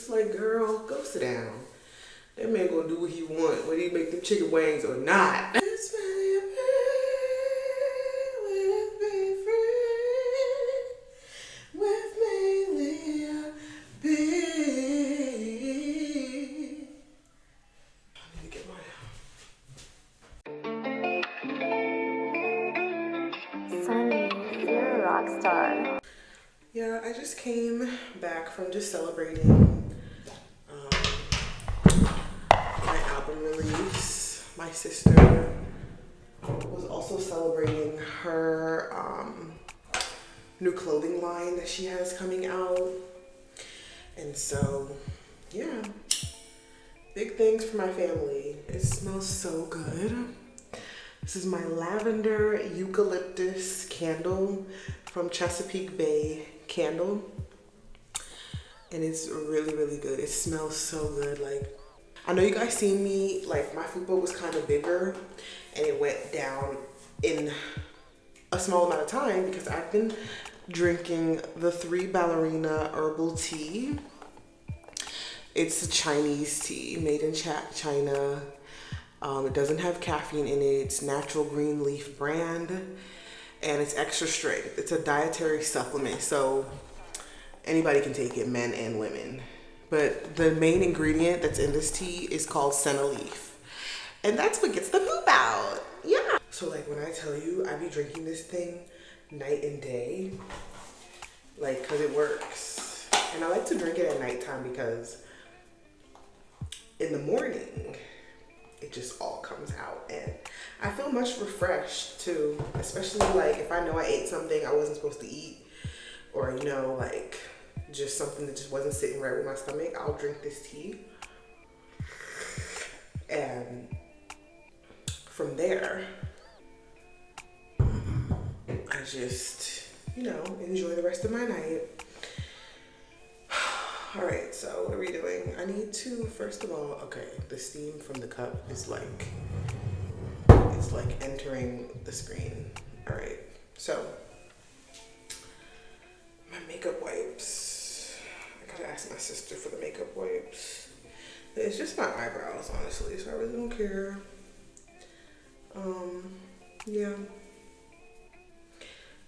just like, girl, go sit down. That man gonna do what he want, whether he make them chicken wings or not. It's really Beefreewithmaelia, be. I need to get my Sunny, you're a rock star. Yeah, I just came back from just celebrating my album release. My sister was also celebrating her new clothing line that she has coming out. And so, yeah, big things for my family. It smells so good. This is my lavender eucalyptus candle from Chesapeake Bay Candle. And it's really, really good. It smells so good. Like, I know you guys seen me, like my fupa was kind of bigger and it went down in a small amount of time because I've been drinking the 3 Ballerina herbal tea. It's a Chinese tea made in China. It doesn't have caffeine in it. It's natural green leaf brand and it's extra strength. It's a dietary supplement, so anybody can take it, men and women. But the main ingredient that's in this tea is called senna leaf. And that's what gets the poop out. Yeah. So like when I tell you, I be drinking this thing night and day, like, cause it works. And I like to drink it at nighttime because in the morning, it just all comes out and I feel much refreshed too, especially like if I know I ate something I wasn't supposed to eat, or you know, like just something that just wasn't sitting right with my stomach. I'll drink this tea and from there I just, you know, enjoy the rest of my night. All right, so what are we doing? I need to, first of all, okay, the steam from the cup is like, it's like entering the screen. All right, so my makeup wipes. I gotta ask my sister for the makeup wipes. It's just my eyebrows, honestly, so I really don't care. Yeah.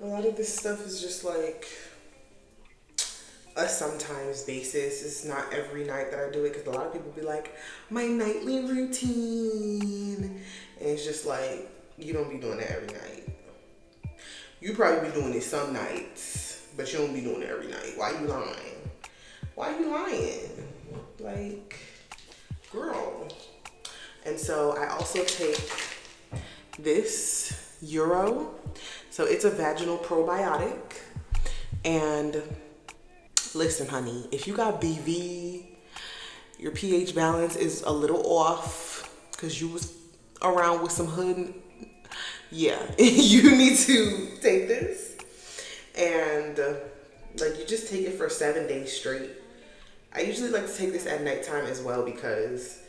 A lot of this stuff is just like a sometimes basis. It's not every night that I do it because a lot of people be like, my nightly routine. And it's just like, you don't be doing that every night. You probably be doing it some nights, but you don't be doing it every night. Why you lying? Why you lying? Like, girl. And so I also take this Euro. So it's a vaginal probiotic. And listen, honey, if you got BV, your pH balance is a little off because you was around with some hood, yeah, you need to take this. And like, you just take it for 7 days straight. I usually like to take this at nighttime as well because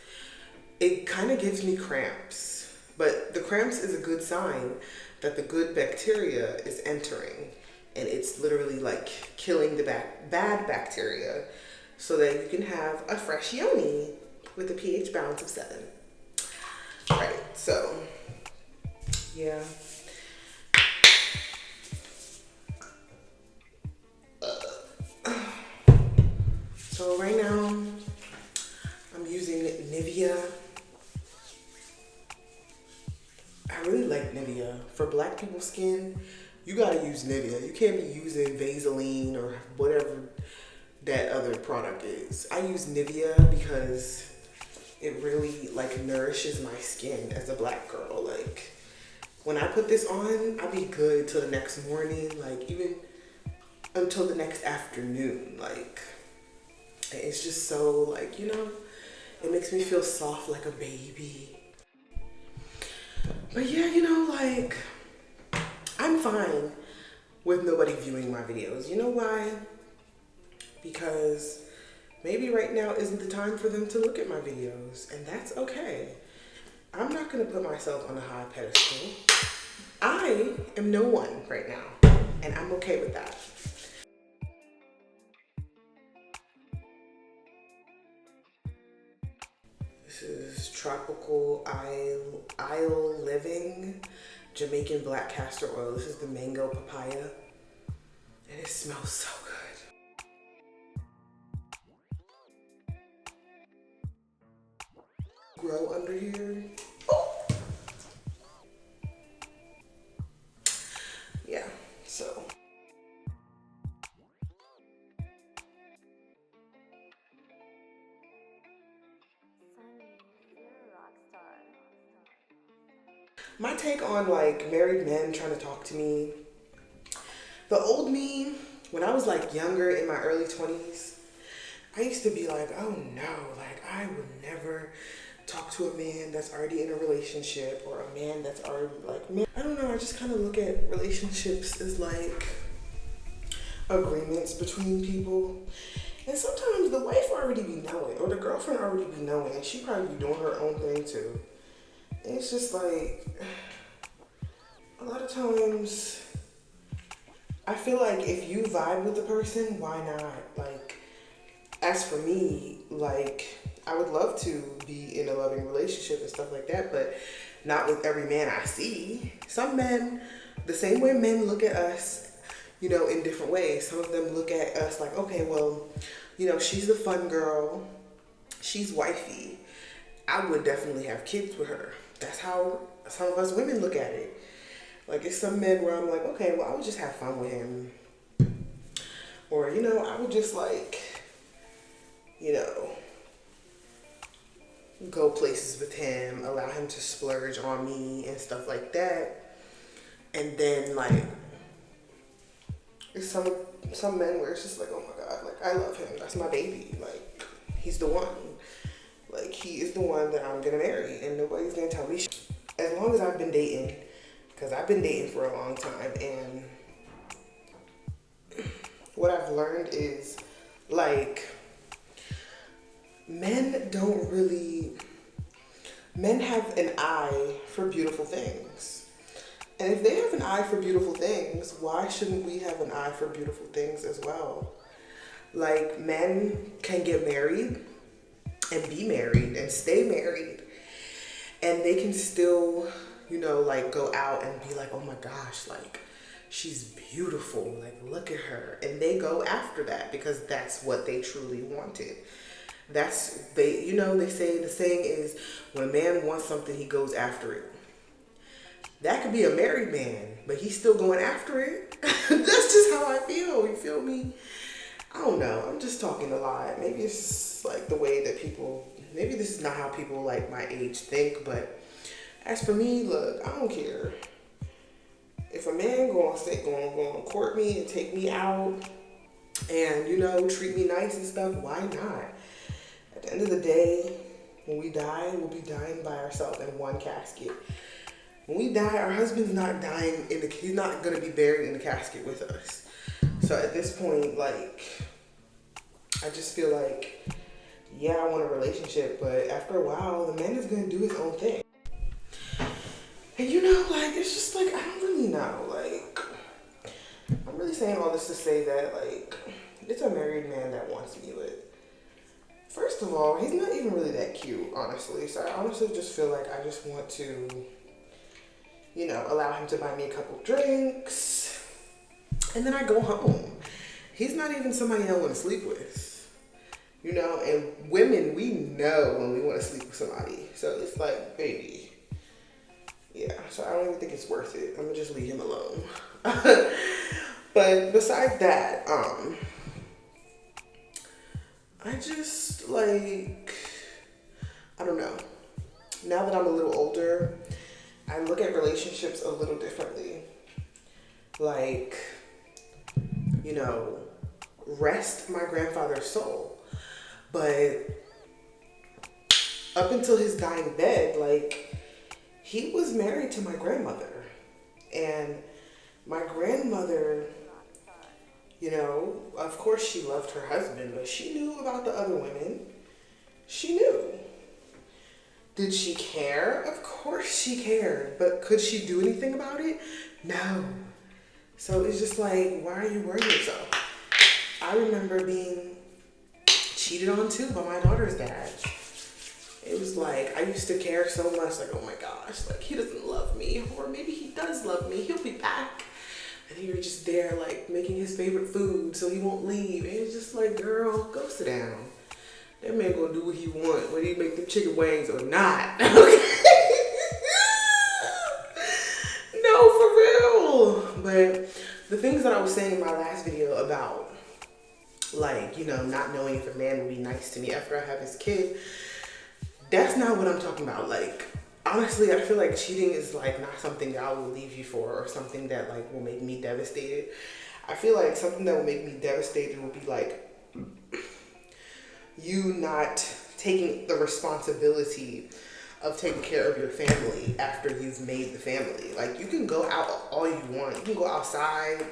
it kind of gives me cramps. But the cramps is a good sign that the good bacteria is entering. And it's literally like killing the bad bacteria so that you can have a fresh yoni with a pH balance of 7. Right, so yeah. So right now I'm using Nivea. I really like Nivea. For black people's skin, you gotta use Nivea. You can't be using Vaseline or whatever that other product is. I use Nivea because it really like nourishes my skin as a black girl. Like when I put this on, I be good till the next morning, like even until the next afternoon. Like it's just so like, you know, it makes me feel soft like a baby. But yeah, you know, like I'm fine with nobody viewing my videos. You know why? Because maybe right now isn't the time for them to look at my videos, and that's okay. I'm not gonna put myself on a high pedestal. I am no one right now, and I'm okay with that. Tropical Isle Living Jamaican Black Castor Oil. This is the mango papaya. And it smells so good. Grow under here. Yeah, so. My take on like married men trying to talk to me. The old me, when I was like younger in my early 20s, I used to be like, oh no, like I would never talk to a man that's already in a relationship or a man that's already like, man, I don't know, I just kind of look at relationships as like agreements between people. And sometimes the wife already be knowing or the girlfriend already be knowing and she probably be doing her own thing too. And it's just like, a lot of times I feel like if you vibe with the person, why not? Like, as for me, like, I would love to be in a loving relationship and stuff like that, but not with every man I see. Some men, the same way men look at us, you know, in different ways. Some of them look at us like, okay, well, you know, she's the fun girl. She's wifey. I would definitely have kids with her. That's how some of us women look at it. Like, it's some men where I'm like, okay, well, I would just have fun with him. Or, you know, I would just like, you know, go places with him, allow him to splurge on me and stuff like that. And then like, it's some men where it's just like, oh my God, like I love him. That's my baby. Like, he's the one. Like, he is the one that I'm gonna marry and nobody's gonna tell me shit. As long as I've been dating, because I've been dating for a long time, and what I've learned is like, men have an eye for beautiful things. And if they have an eye for beautiful things, why shouldn't we have an eye for beautiful things as well? Like, men can get married and be married and stay married, and they can still, you know, like go out and be like, oh my gosh, like she's beautiful, like look at her. And they go after that because that's what they truly wanted. You know, they say, the saying is, when a man wants something, he goes after it. That could be a married man, but he's still going after it. That's just how I feel, you feel me? I don't know, I'm just talking a lot. Maybe it's just like the way that people, maybe this is not how people like my age think, but as for me, look, I don't care. If a man gonna court me and take me out and, you know, treat me nice and stuff, why not? At the end of the day, when we die, we'll be dying by ourselves in one casket. When we die, our husband's not dying he's not gonna be buried in the casket with us. So at this point, like, I just feel like, yeah, I want a relationship, but after a while, the man is gonna do his own thing. And you know, like, it's just like, I don't really know, like, I'm really saying all this to say that, like, it's a married man that wants me with. First of all, he's not even really that cute, honestly. So I honestly just feel like I just want to, you know, allow him to buy me a couple drinks, and then I go home. He's not even somebody I want to sleep with, you know, and women, we know when we want to sleep with somebody. So it's like, baby, yeah, so I don't even think it's worth it. I'm gonna just leave him alone. But besides that, I just like, I don't know. Now that I'm a little older, I look at relationships a little differently. Like, you know, rest my grandfather's soul. But up until his dying bed, like, he was married to my grandmother. And my grandmother, you know, of course she loved her husband, but she knew about the other women. She knew. Did she care? Of course she cared. But could she do anything about it? No. So it's just like, why are you worrying yourself? I remember being cheated on too by my daughter's dad. It was like, I used to care so much, like, oh my gosh, like, he doesn't love me, or maybe he does love me, he'll be back. And you're just there, like, making his favorite food so he won't leave. And it's just like, girl, go sit down. That man gonna do what he want, whether you make them chicken wings or not. No, for real. But the things that I was saying in my last video about, like, you know, not knowing if a man will be nice to me after I have his kid, that's not what I'm talking about. Like, honestly, I feel like cheating is like not something that I will leave you for, or something that like will make me devastated. I feel like something that will make me devastated will be like you not taking the responsibility of taking care of your family after you've made the family. Like, you can go out all you want. You can go outside.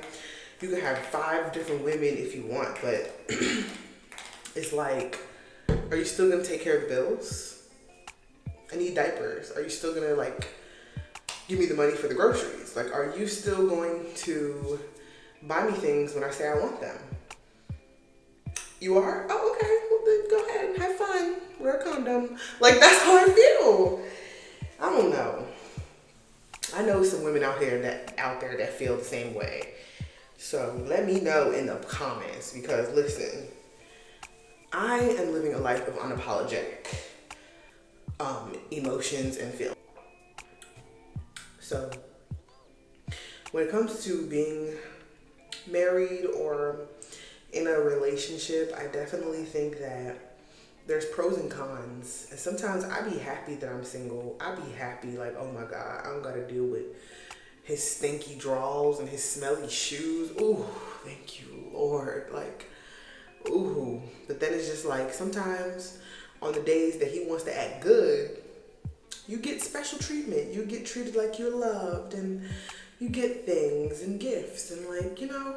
You can have 5 different women if you want, but it's like, are you still gonna take care of the bills? I need diapers. Are you still gonna like give me the money for the groceries? Like, are you still going to buy me things when I say I want them? You are? Oh, okay. Well, then go ahead and have fun. Wear a condom. Like, that's how I feel. I don't know. I know some women out there that feel the same way. So let me know in the comments, because listen, I am living a life of unapologetic emotions and feelings. So when it comes to being married or in a relationship, I definitely think that there's pros and cons. And sometimes I be happy that I'm single. I be happy like, oh my God, I don't gotta deal with his stinky drawers and his smelly shoes. Ooh, thank you, Lord. Like, ooh. But then it's just like, sometimes on the days that he wants to act good, you get special treatment. You get treated like you're loved, and you get things and gifts, and like, you know,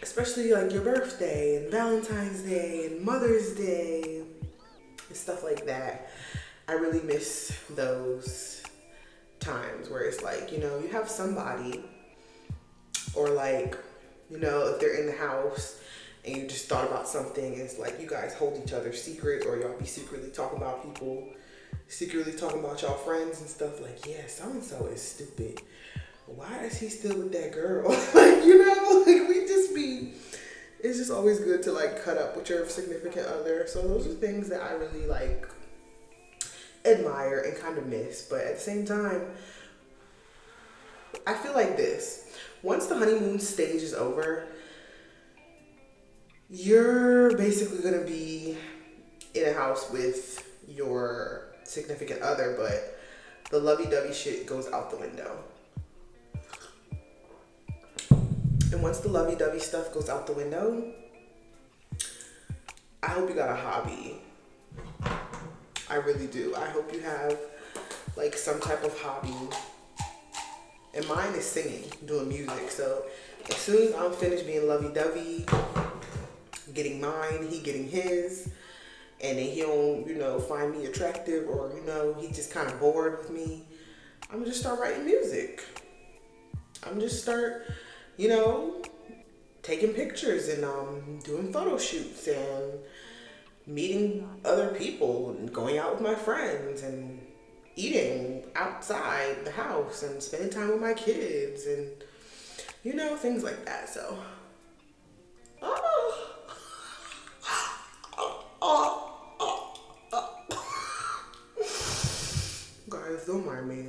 especially like your birthday and Valentine's Day and Mother's Day and stuff like that. I really miss those times where it's like, you know, you have somebody, or like, you know, if they're in the house and you just thought about something, and it's like you guys hold each other's secrets, or y'all be secretly talking about people, secretly talking about y'all friends and stuff, like, yeah, so-and-so is stupid. Why is he still with that girl? Like, you know, like, we just be, it's just always good to like cut up with your significant other. So those are things that I really like admire and kind of miss. But at the same time, I feel like this, once the honeymoon stage is over, you're basically gonna be in a house with your significant other, but the lovey-dovey shit goes out the window. And once the lovey-dovey stuff goes out the window, I hope you got a hobby. I really do. I hope you have like some type of hobby. And mine is singing, doing music. So as soon as I'm finished being lovey-dovey, getting mine, he getting his, and then he don't, you know, find me attractive, or, you know, he just kind of bored with me, I'm gonna just start writing music. I'm just start, you know, taking pictures and doing photo shoots and meeting other people and going out with my friends and eating outside the house and spending time with my kids and, you know, things like that. So, guys, don't mind me.